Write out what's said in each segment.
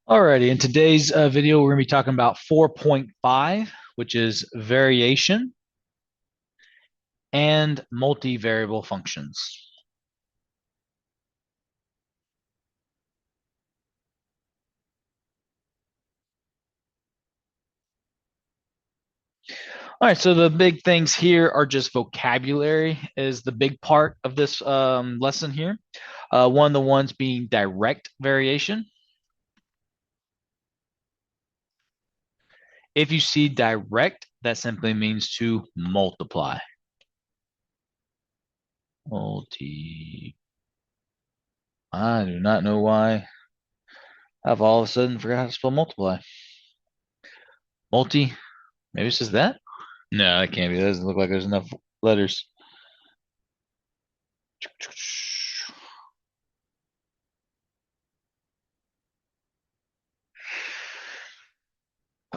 Alrighty, in today's video, we're going to be talking about 4.5, which is variation and multivariable functions. All right, so the big things here are just vocabulary is the big part of this lesson here. One of the ones being direct variation. If you see direct, that simply means to multiply. I do not know why I've all of a sudden forgot how to spell multiply. Maybe it's just that? No, it can't be. That doesn't look like there's enough letters.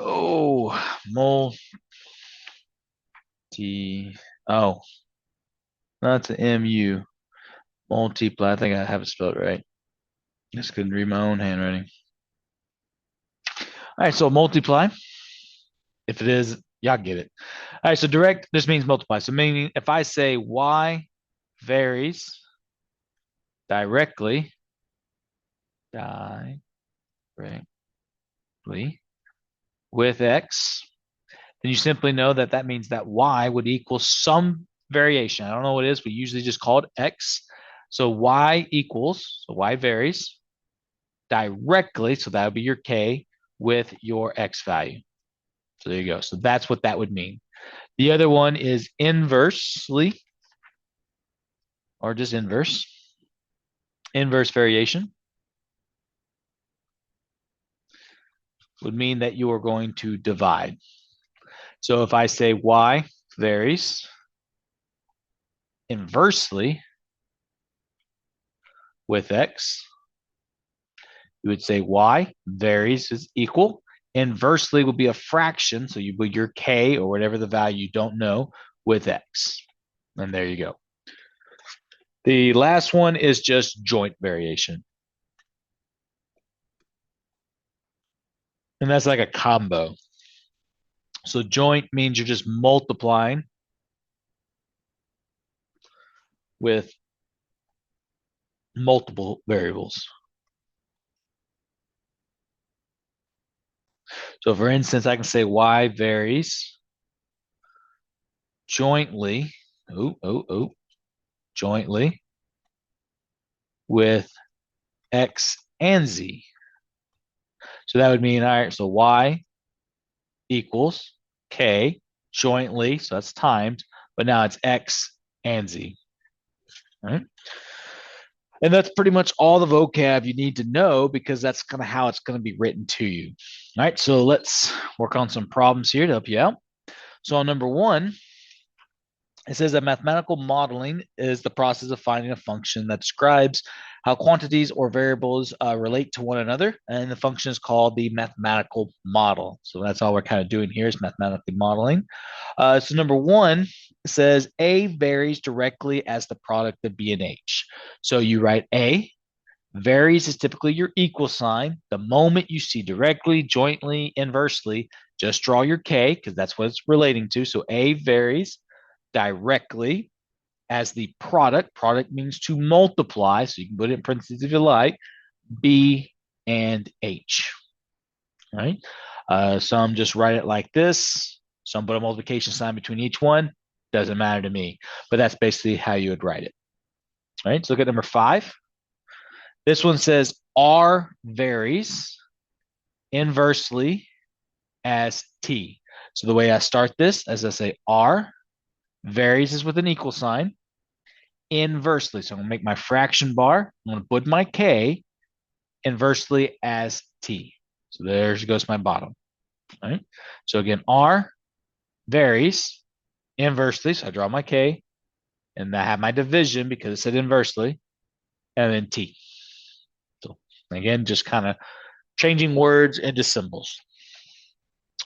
Oh, Oh, that's an MU. Multiply. I think I have it spelled right. Just couldn't read my own handwriting. All right, so multiply. If it is, y'all get it. All right, so direct just means multiply. So meaning if I say y varies directly, directly with x, then you simply know that that means that y would equal some variation. I don't know what it is. We usually just call it x. So y varies directly, so that would be your k, with your x value. So there you go. So that's what that would mean. The other one is inversely, or just inverse. Inverse variation would mean that you are going to divide. So if I say y varies inversely with x, you would say y varies is equal. Inversely would be a fraction, so you put your k or whatever the value you don't know with x. And there you go. The last one is just joint variation. And that's like a combo. So joint means you're just multiplying with multiple variables. So for instance, I can say y varies jointly, jointly with x and z. So that would mean, all right, so y equals k jointly, so that's times, but now it's x and z. All right. And that's pretty much all the vocab you need to know because that's kind of how it's going to be written to you. All right, so let's work on some problems here to help you out. So on number one, it says that mathematical modeling is the process of finding a function that describes how quantities or variables relate to one another, and the function is called the mathematical model. So that's all we're kind of doing here is mathematically modeling. So number one says A varies directly as the product of B and H. So you write A. Varies is typically your equal sign. The moment you see directly, jointly, inversely, just draw your K because that's what it's relating to. So A varies directly as the product. Product means to multiply, so you can put it in parentheses if you like, B and H. All right. Some just write it like this. Some put a multiplication sign between each one. Doesn't matter to me, but that's basically how you would write it. All right. So look at number 5. This one says R varies inversely as T. So the way I start this, as I say, R varies is with an equal sign inversely. So I'm going to make my fraction bar. I'm going to put my K inversely as T. So there goes my bottom. All right. So again, R varies inversely. So I draw my K and I have my division because it said inversely and then T. So again, just kind of changing words into symbols.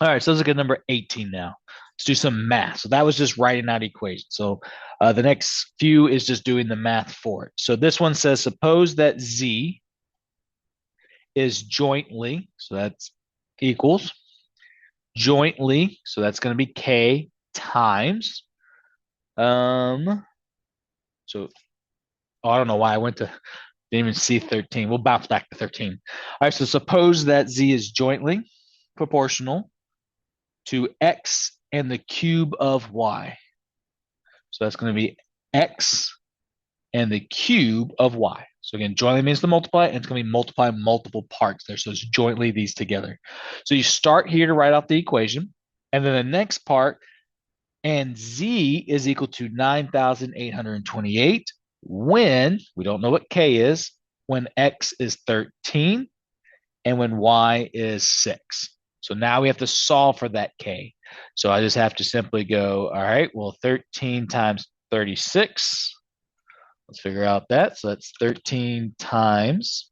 All right, so let's look at number 18 now. Let's do some math. So that was just writing out equations. So the next few is just doing the math for it. So this one says, suppose that Z is jointly, so that's equals jointly, so that's going to be k times. So I don't know why I went to didn't even see 13. We'll bounce back to 13. All right, so suppose that z is jointly proportional to x and the cube of y. So that's going to be x and the cube of y. So again, jointly means to multiply, and it's going to be multiply multiple parts there. So it's jointly these together. So you start here to write out the equation, and then the next part, and z is equal to 9,828 when, we don't know what k is, when x is 13 and when y is 6. So now we have to solve for that k. So I just have to simply go, all right, well, 13 times 36. Let's figure out that. So that's 13 times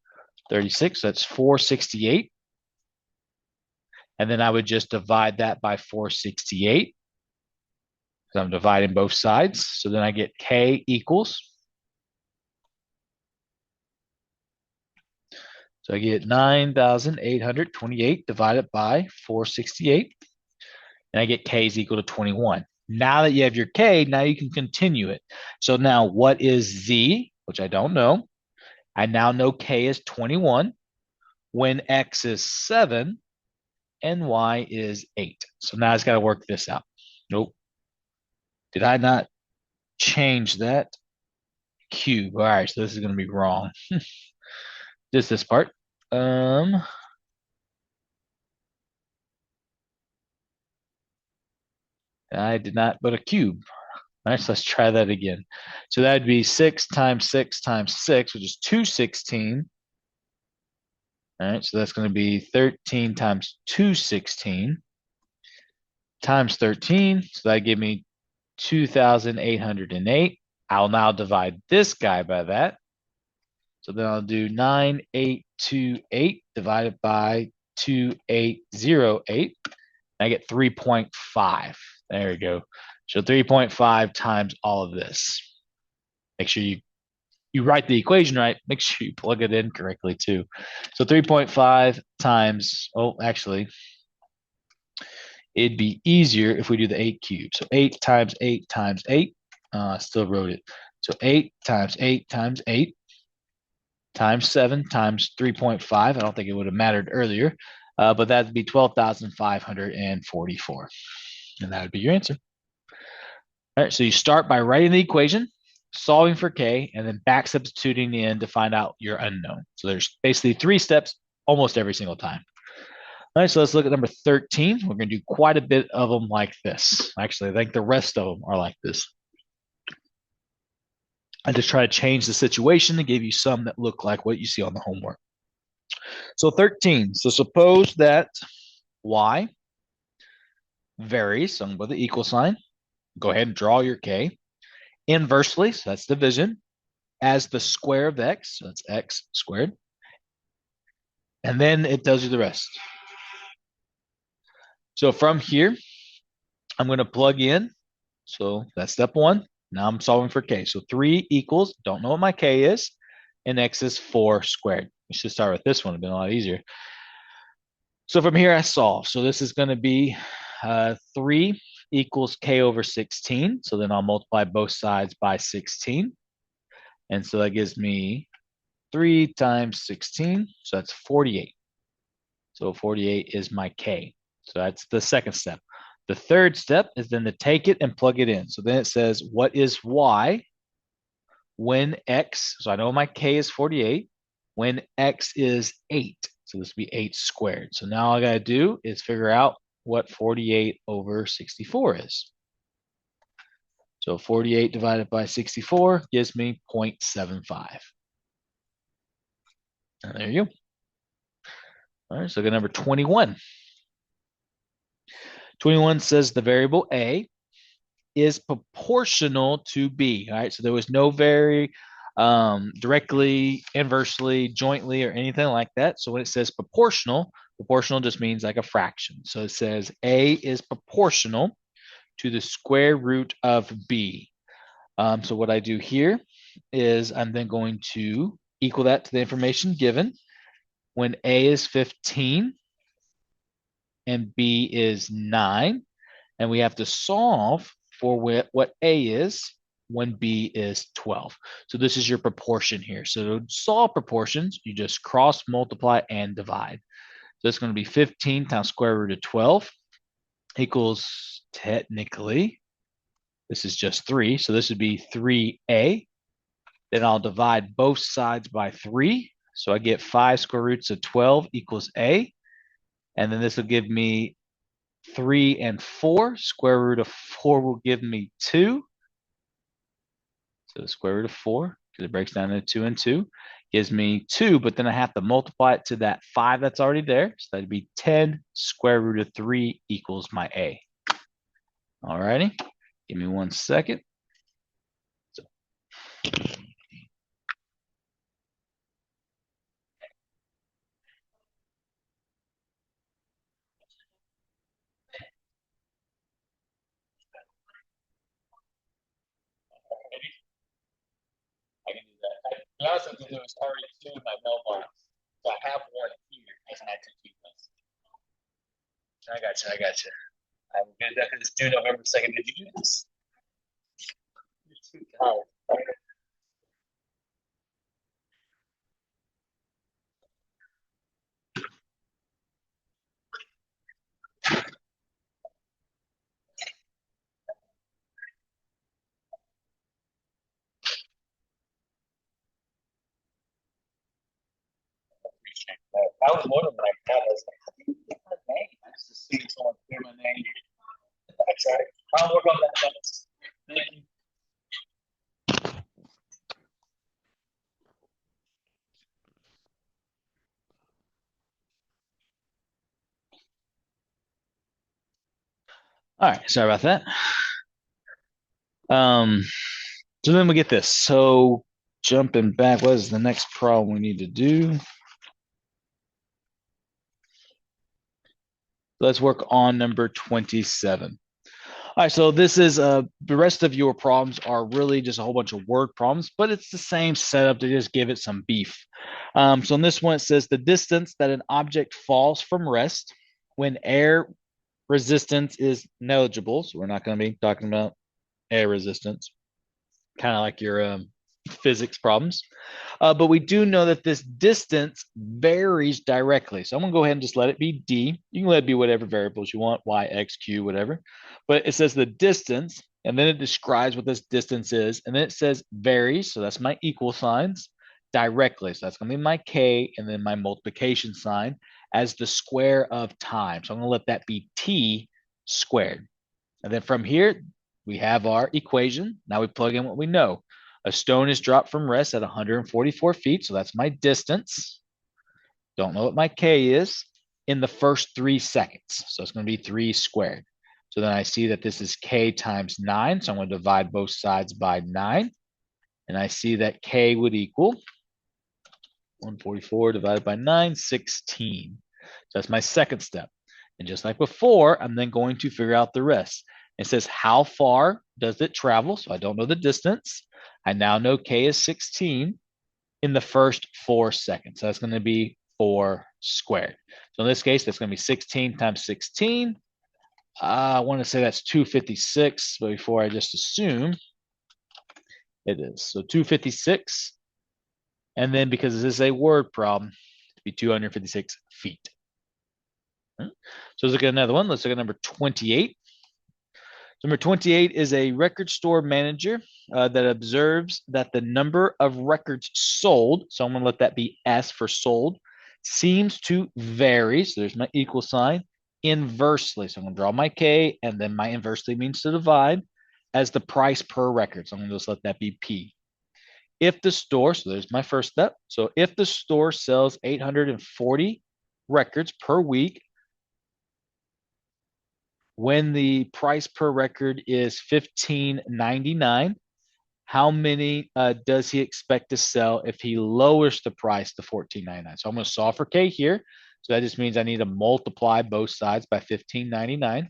36. So that's 468. And then I would just divide that by 468. I'm dividing both sides. So then I get k equals. So I get 9,828 divided by 468. And I get k is equal to 21. Now that you have your k, now you can continue it. So now what is z, which I don't know. I now know k is 21 when x is 7 and y is 8. So now I just got to work this out. Nope. Did I not change that? Cube. All right, so this is going to be wrong. Just this part. I did not put a cube. All right, so let's try that again. So that would be 6 times 6 times 6, which is 216. All right, so that's going to be 13 times 216 times 13. So that give me 2,808. I'll now divide this guy by that. So then I'll do 9,828 divided by 2,808. I get 3.5. There we go. So 3.5 times all of this. Make sure you write the equation right. Make sure you plug it in correctly too. So 3.5 times, oh, actually, it'd be easier if we do the 8 cubed. So 8 times 8 times 8. Still wrote it. So 8 times 8 times 8 times 7 times 3.5. I don't think it would have mattered earlier, but that'd be 12,544. And that would be your answer. All right, so you start by writing the equation, solving for k, and then back substituting in to find out your unknown. So there's basically 3 steps almost every single time. All right, so let's look at number 13. We're going to do quite a bit of them like this. Actually, I think the rest of them are like this. I just try to change the situation and give you some that look like what you see on the homework. So 13. So suppose that y varies, so I'm going to put the equal sign. Go ahead and draw your k. Inversely, so that's division, as the square of x, so that's x squared. And then it tells you the rest. So from here, I'm going to plug in. So that's step 1. Now I'm solving for k. So 3 equals, don't know what my k is, and x is 4 squared. We should start with this one. It'd been a lot easier. So from here, I solve. So this is going to be 3 equals k over 16. So then I'll multiply both sides by 16. And so that gives me 3 times 16. So that's 48. So 48 is my k. So that's the second step. The third step is then to take it and plug it in. So then it says, what is y when x, so I know my k is 48, when x is 8. So this would be 8 squared. So now all I got to do is figure out what 48 over 64 is. So 48 divided by 64 gives me 0.75. And there you go. All right, so go number 21. 21 says the variable a is proportional to b. All right, so there was no directly, inversely, jointly, or anything like that. So when it says proportional, proportional just means like a fraction. So it says a is proportional to the square root of b. So what I do here is I'm then going to equal that to the information given. when A is 15 and B is 9. And we have to solve for what A is when B is 12. So this is your proportion here. So to solve proportions, you just cross multiply and divide. So it's going to be 15 times square root of 12 equals, technically, this is just 3. So this would be 3A. Then I'll divide both sides by 3. So I get 5 square roots of 12 equals A. And then this will give me 3 and 4. Square root of 4 will give me 2. So the square root of 4, because it breaks down into 2 and 2, gives me 2, but then I have to multiply it to that 5 that's already there. So that'd be 10 square root of 3 equals my A. All righty. Give me 1 second. So, I can do that. I also because there was already 2 in my mailbox. So I have one here as an active sequence. I got you. I got you. I'm good. That is due November 2nd. Did you do this? Oh. I was wondering like that. I was like, how do you get my name? I just see someone clear my name. That's right. I'll work on that next. Thank you. All right, sorry about that. Um, so then we get this. So jumping back, what is the next problem we need to do? Let's work on number 27. All right, so this is the rest of your problems are really just a whole bunch of word problems, but it's the same setup. To just give it some beef. So in this one, it says the distance that an object falls from rest when air resistance is negligible. So we're not going to be talking about air resistance, kind of like your physics problems. But we do know that this distance varies directly. So I'm going to go ahead and just let it be D. You can let it be whatever variables you want, Y, X, Q, whatever. But it says the distance, and then it describes what this distance is. And then it says varies. So that's my equal signs directly. So that's going to be my K and then my multiplication sign as the square of time. So I'm going to let that be T squared. And then from here, we have our equation. Now we plug in what we know. A stone is dropped from rest at 144 feet. So that's my distance. Don't know what my K is in the first 3 seconds. So it's going to be 3 squared. So then I see that this is K times 9. So I'm going to divide both sides by 9. And I see that K would equal 144 divided by 9, 16. So that's my second step. And just like before, I'm then going to figure out the rest. It says, how far does it travel? So I don't know the distance. I now know K is 16 in the first 4 seconds. So that's going to be 4 squared. So in this case, that's going to be 16 times 16. I want to say that's 256, but before I just assume it is. So 256. And then because this is a word problem, it'd be 256 feet. So let's look at another one. Let's look at number 28. Number 28 is a record store manager that observes that the number of records sold, so I'm going to let that be S for sold, seems to vary. So there's my equal sign inversely. So I'm going to draw my K, and then my inversely means to divide as the price per record. So I'm going to just let that be P. If the store, so there's my first step. So if the store sells 840 records per week, when the price per record is $15.99, how many does he expect to sell if he lowers the price to $14.99? So I'm going to solve for K here. So that just means I need to multiply both sides by $15.99.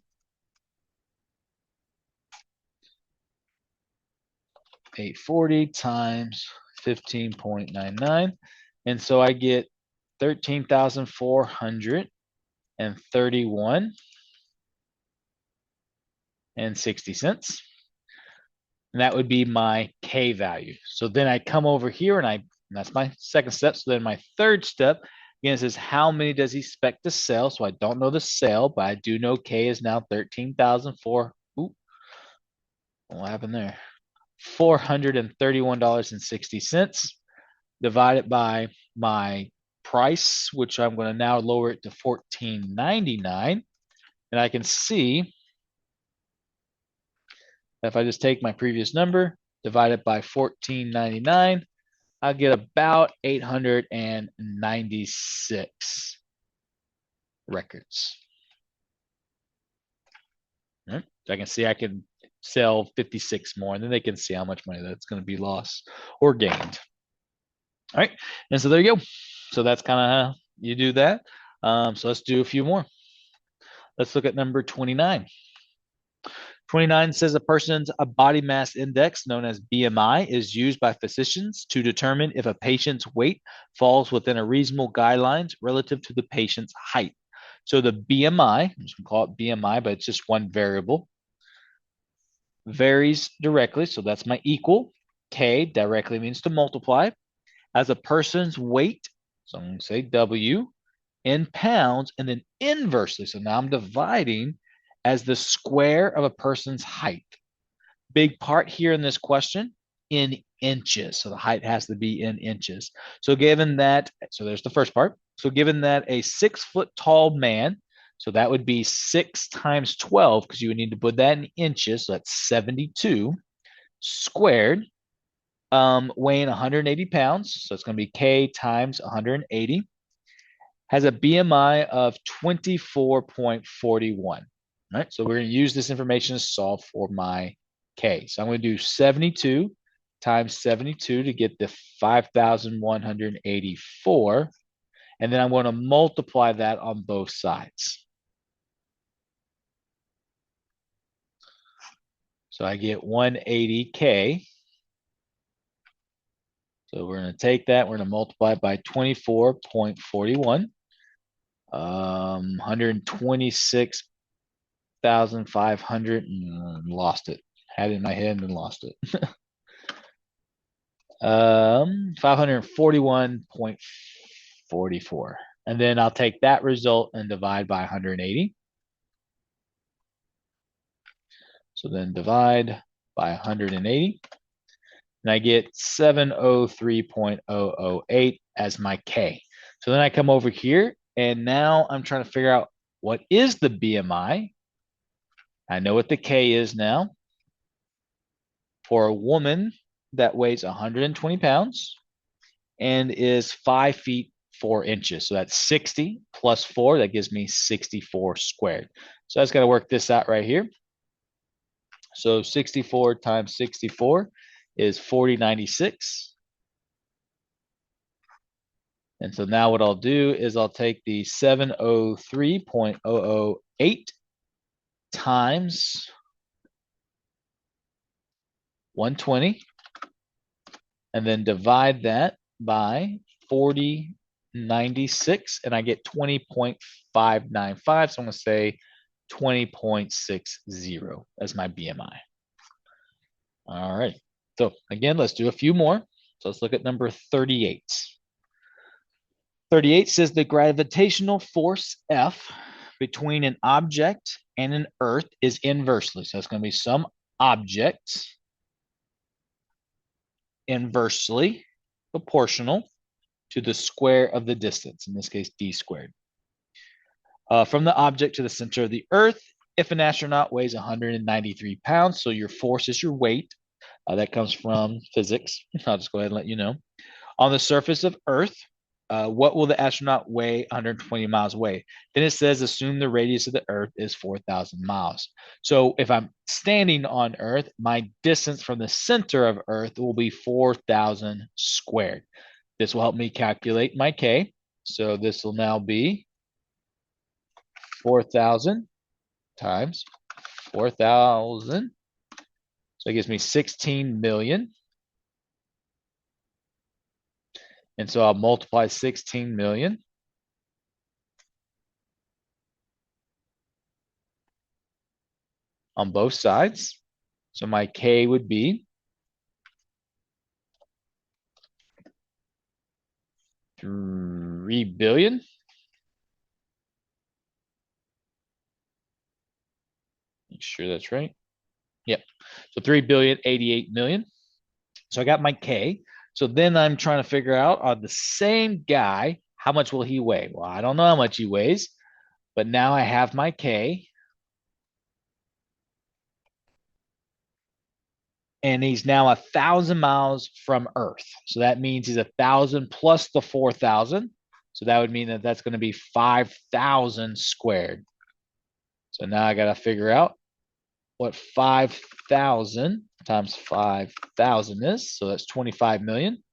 840 times 15.99. And so I get $13,431.60. And that would be my K value. So then I come over here and that's my second step. So then my third step, again, it says how many does he expect to sell? So I don't know the sale, but I do know K is now 13,004. Ooh, what happened there? $431.60 divided by my price, which I'm going to now lower it to $14.99. And I can see that if I just take my previous number, divide it by $14.99, I'll get about 896 records. Right? So I can see I can sell 56 more, and then they can see how much money that's going to be lost or gained. All right, and so there you go. So that's kind of how you do that. So let's do a few more. Let's look at number 29. 29 says a person's body mass index, known as BMI, is used by physicians to determine if a patient's weight falls within a reasonable guidelines relative to the patient's height. So the BMI, I'm just going to call it BMI, but it's just one variable, varies directly. So that's my equal. K directly means to multiply. As a person's weight, so I'm going to say W, in pounds, and then inversely. So now I'm dividing as the square of a person's height. Big part here in this question, in inches. So the height has to be in inches. So given that, so there's the first part. So given that a 6 foot tall man, so that would be 6 times 12, because you would need to put that in inches. So that's 72 squared, weighing 180 pounds. So it's going to be K times 180. Has a BMI of 24.41. Right, so we're going to use this information to solve for my K. So I'm going to do 72 times 72 to get the 5,184. And then I'm going to multiply that on both sides. So I get 180K. So we're going to take that, we're going to multiply it by 24.41. 126,500 and lost it. Had it in my head and lost it. 541.44. And then I'll take that result and divide by 180. So then divide by 180. And I get 703.008 as my K. So then I come over here and now I'm trying to figure out what is the BMI. I know what the K is now. For a woman that weighs 120 pounds and is 5 feet 4 inches. So that's 60 plus 4. That gives me 64 squared. So I just got to work this out right here. So 64 times 64 is 4096. And so now what I'll do is I'll take the 703.008 times 120 and then divide that by 4096 and I get 20.595. So I'm going to say 20.60 as my BMI. All right. So again, let's do a few more. So let's look at number 38. 38 says the gravitational force F between an object and an earth is inversely. So it's going to be some object inversely proportional to the square of the distance, in this case, d squared. From the object to the center of the earth, if an astronaut weighs 193 pounds, so your force is your weight, that comes from physics. I'll just go ahead and let you know. On the surface of Earth, what will the astronaut weigh 120 miles away? Then it says, assume the radius of the Earth is 4,000 miles. So if I'm standing on Earth, my distance from the center of Earth will be 4,000 squared. This will help me calculate my K. So this will now be 4,000 times 4,000. So it gives me 16 million. And so I'll multiply 16 million on both sides. So my K would be 3 billion. Make sure that's right. Yep. So 3,088,000,000. So I got my K. So then I'm trying to figure out on the same guy, how much will he weigh? Well, I don't know how much he weighs, but now I have my K. And he's now 1,000 miles from Earth. So that means he's 1,000 plus the 4,000. So that would mean that that's going to be 5,000 squared. So now I got to figure out what 5,000 times 5,000 is. So that's 25 million.